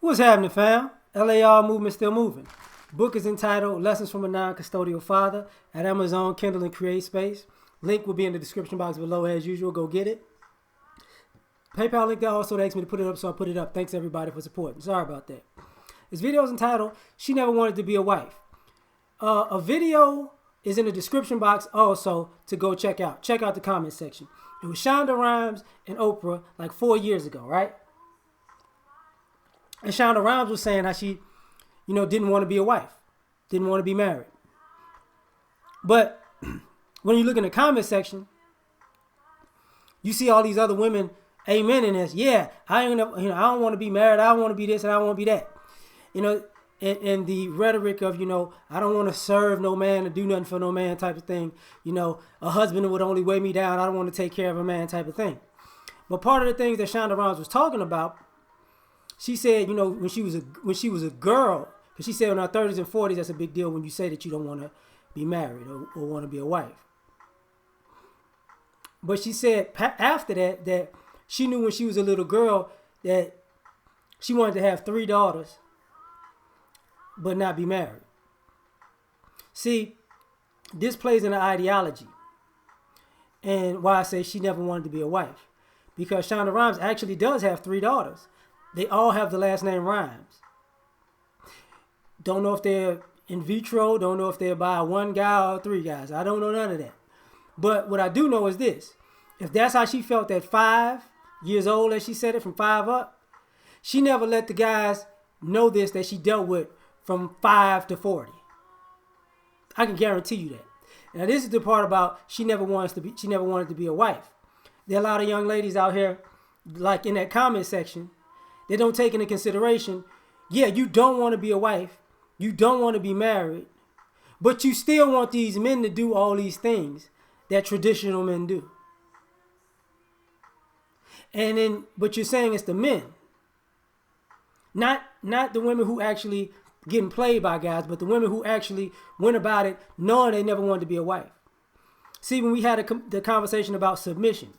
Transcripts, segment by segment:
What's happening, fam? L.A.R. movement still moving. Book is entitled Lessons from a Non-Custodial Father at Amazon, Kindle, and Create Space. Link will be in the description box below as usual. Go get it. PayPal link there also asked me to put it up, so I put it up. Thanks everybody for supporting. Sorry about that. This video is entitled She Never Wanted to Be a Wife. A video is in the description box also to go check out. Check out the comment section. It was Shonda Rhimes and Oprah like 4 years ago, right? And Shonda Rhimes was saying how she, didn't want to be a wife, didn't want to be married. But when you look in the comment section, you see all these other women amening this. Yeah, I don't want to be married. I don't want to be this and I don't want to be that. And the rhetoric of, I don't want to serve no man or do nothing for no man type of thing. A husband would only weigh me down. I don't want to take care of a man type of thing. But part of the things that Shonda Rhimes was talking about, she said, when she was a girl, because she said in her 30s and 40s, that's a big deal when you say that you don't want to be married or want to be a wife. But she said after that she knew when she was a little girl that she wanted to have 3 daughters but not be married. See, this plays in the ideology. And why I say she never wanted to be a wife. Because Shonda Rhimes actually does have 3 daughters. They all have the last name Rhimes. Don't know if they're in vitro. Don't know if they're by 1 guy or 3 guys. I don't know none of that. But what I do know is this. If that's how she felt at 5 years old, as she said it, from 5 up, she never let the guys know this, that she dealt with from 5 to 40. I can guarantee you that. Now this is the part about she never wanted to be a wife. There are a lot of young ladies out here, like in that comment section, they don't take into consideration, yeah, you don't want to be a wife, you don't want to be married, but you still want these men to do all these things that traditional men do. But you're saying it's the men, not the women who actually getting played by guys, but the women who actually went about it knowing they never wanted to be a wife. See, when we had the conversation about submission,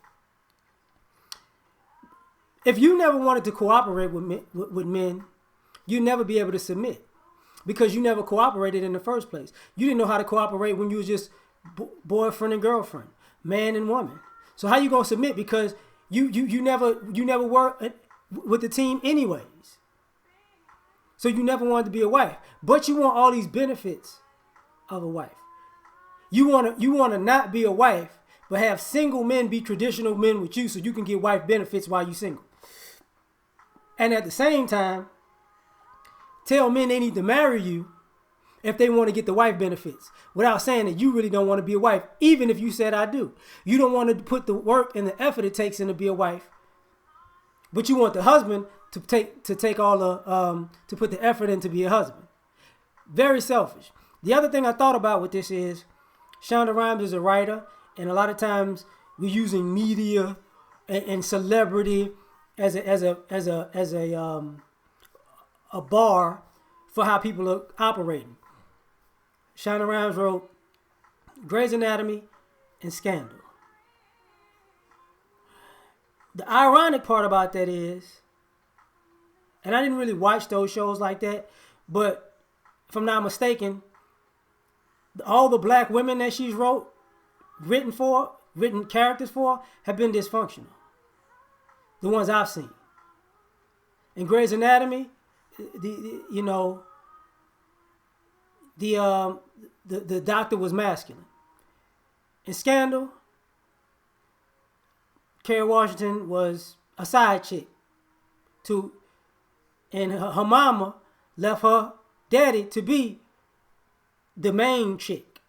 if you never wanted to cooperate with men, you'd never be able to submit because you never cooperated in the first place. You didn't know how to cooperate when you was just boyfriend and girlfriend, man and woman. So how you gonna submit? Because you never worked with the team anyways. So you never wanted to be a wife, but you want all these benefits of a wife. You want to not be a wife, but have single men be traditional men with you so you can get wife benefits while you're single. And at the same time, tell men they need to marry you if they want to get the wife benefits without saying that you really don't want to be a wife, even if you said I do. You don't want to put the work and the effort it takes in to be a wife, but you want the husband to take all the to put the effort in to be a husband. Very selfish. The other thing I thought about with this is Shonda Rhimes is a writer, and a lot of times we're using media and celebrity as a bar for how people are operating. Shonda Rhimes wrote Grey's Anatomy and Scandal. The ironic part about that is, and I didn't really watch those shows like that, but if I'm not mistaken, all the black women that she's written characters for, have been dysfunctional. The ones I've seen. In Grey's Anatomy, the doctor was masculine. In Scandal, Kerry Washington was a side chick and her mama left her daddy to be the main chick,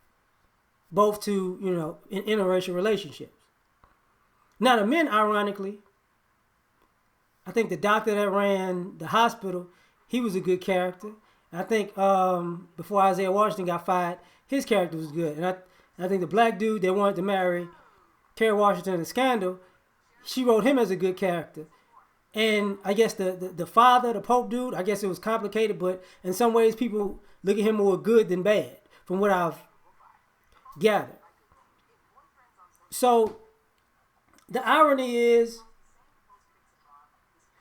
both to, in interracial relationships. Now the men, ironically, I think the doctor that ran the hospital, he was a good character. And I think before Isaiah Washington got fired, his character was good. And I think the black dude that wanted to marry Kerry Washington in Scandal, she wrote him as a good character. And I guess the father, the Pope dude, I guess it was complicated, but in some ways people look at him more good than bad, from what I've gathered. So the irony is,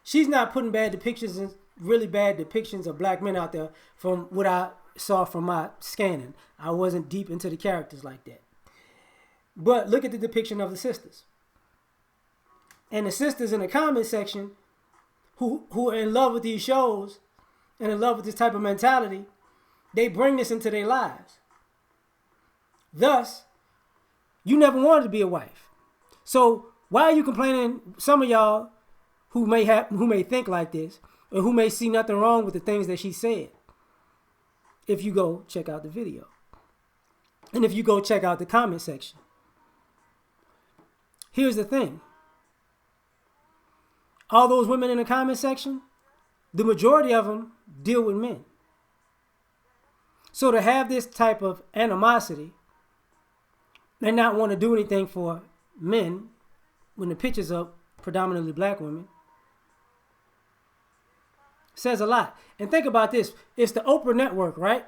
she's not putting bad depictions really bad depictions of black men out there from what I saw from my scanning. I wasn't deep into the characters like that. But look at the depiction of the sisters. And the sisters in the comment section who are in love with these shows and in love with this type of mentality, they bring this into their lives. Thus, you never wanted to be a wife. So why are you complaining? Some of y'all who may think like this, or who may see nothing wrong with the things that she said, if you go check out the video. And if you go check out the comment section. Here's the thing. All those women in the comment section, the majority of them deal with men. So to have this type of animosity and not want to do anything for men when the pictures of predominantly black women says a lot. And think about this. It's the Oprah network, right?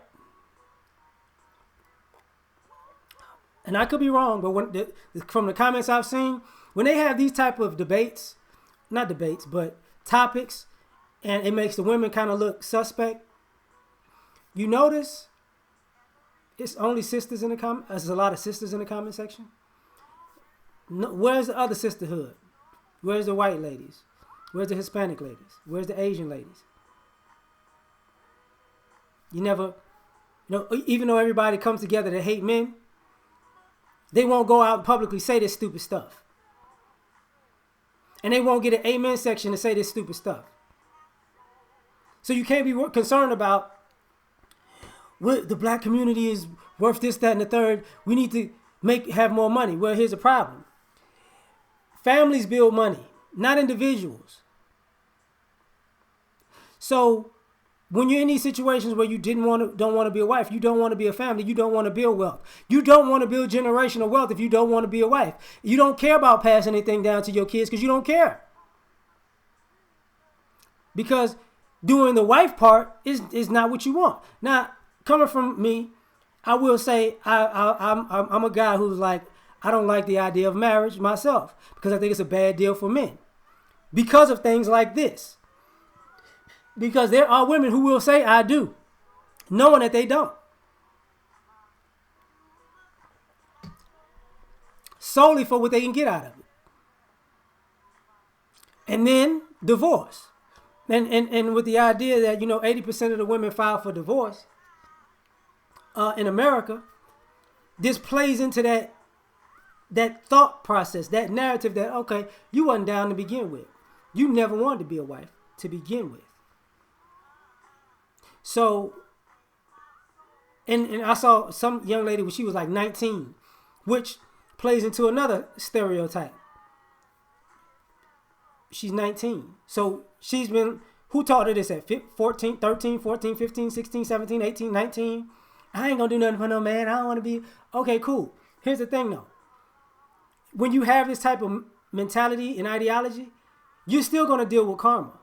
And I could be wrong, but from the comments I've seen, when they have these type of debates, not debates, but topics, and it makes the women kind of look suspect, you notice it's only sisters in the comment. There's a lot of sisters in the comment section. No, where's the other sisterhood? Where's the white ladies? Where's the Hispanic ladies? Where's the Asian ladies? You never, even though everybody comes together to hate men, they won't go out and publicly say this stupid stuff. And they won't get an amen section to say this stupid stuff. So you can't be concerned about what the black community is worth this, that, and the third. We need to have more money. Well, here's the problem. Families build money, not individuals. So when you're in these situations where you don't want to be a wife, you don't want to be a family, you don't want to build wealth, you don't want to build generational wealth if you don't want to be a wife. You don't care about passing anything down to your kids because you don't care. Because doing the wife part is not what you want. Now, coming from me, I will say I'm a guy who's like, I don't like the idea of marriage myself because I think it's a bad deal for men because of things like this. Because there are women who will say, I do, knowing that they don't. Solely for what they can get out of it. And then divorce. And with the idea that, 80% of the women file for divorce in America, this plays into that thought process, that narrative that, okay, you wasn't down to begin with. You never wanted to be a wife to begin with. So, and I saw some young lady when she was like 19, which plays into another stereotype. She's 19. So she's been, who taught her this at 13, 14, 15, 16, 17, 18, 19? I ain't gonna do nothing for no man. I don't want to be, okay, cool. Here's the thing though. When you have this type of mentality and ideology, you're still gonna deal with karma.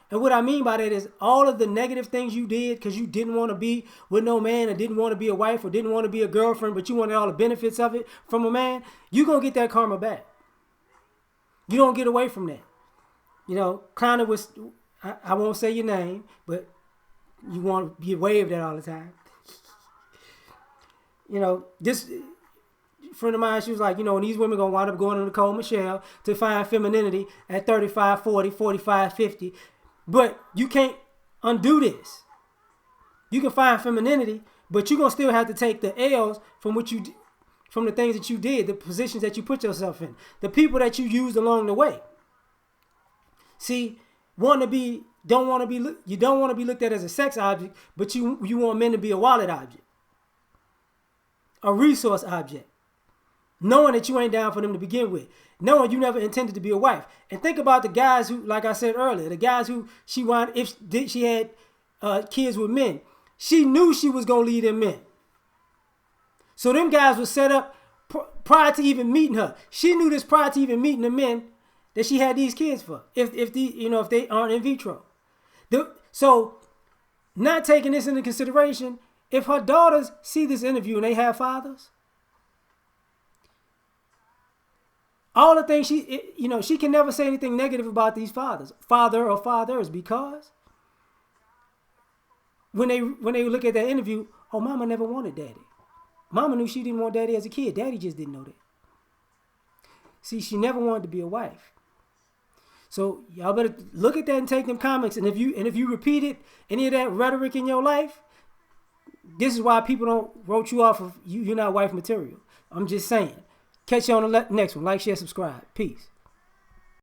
And what I mean by that is all of the negative things you did because you didn't want to be with no man or didn't want to be a wife or didn't want to be a girlfriend, but you wanted all the benefits of it from a man, you're going to get that karma back. You don't get away from that. Clowner was, I won't say your name, but you want to be waved at all the time. This friend of mine, she was like, and these women going to wind up going to Nicole Michelle to find femininity at 35, 40, 45, 50. But you can't undo this. You can find femininity, but you're going to still have to take the L's from the things that you did, the positions that you put yourself in, the people that you used along the way. See, you don't want to be looked at as a sex object, but you want men to be a wallet object, a resource object, knowing that you ain't down for them to begin with. Knowing you never intended to be a wife. And think about the guys who, like I said earlier, the guys who she had kids with men. She knew she was going to lead them men. So them guys were set up prior to even meeting her. She knew this prior to even meeting the men that she had these kids for. If they aren't in vitro. So not taking this into consideration, if her daughters see this interview and they have fathers, all the things she can never say anything negative about these fathers, father or fathers, because when they look at that interview, oh, mama never wanted daddy. Mama knew she didn't want daddy as a kid. Daddy just didn't know that. See, she never wanted to be a wife. So y'all better look at that and take them comments. And if you repeated any of that rhetoric in your life, this is why people don't wrote you off of you're not wife material. I'm just saying. Catch you on the next one. Like, share, subscribe. Peace.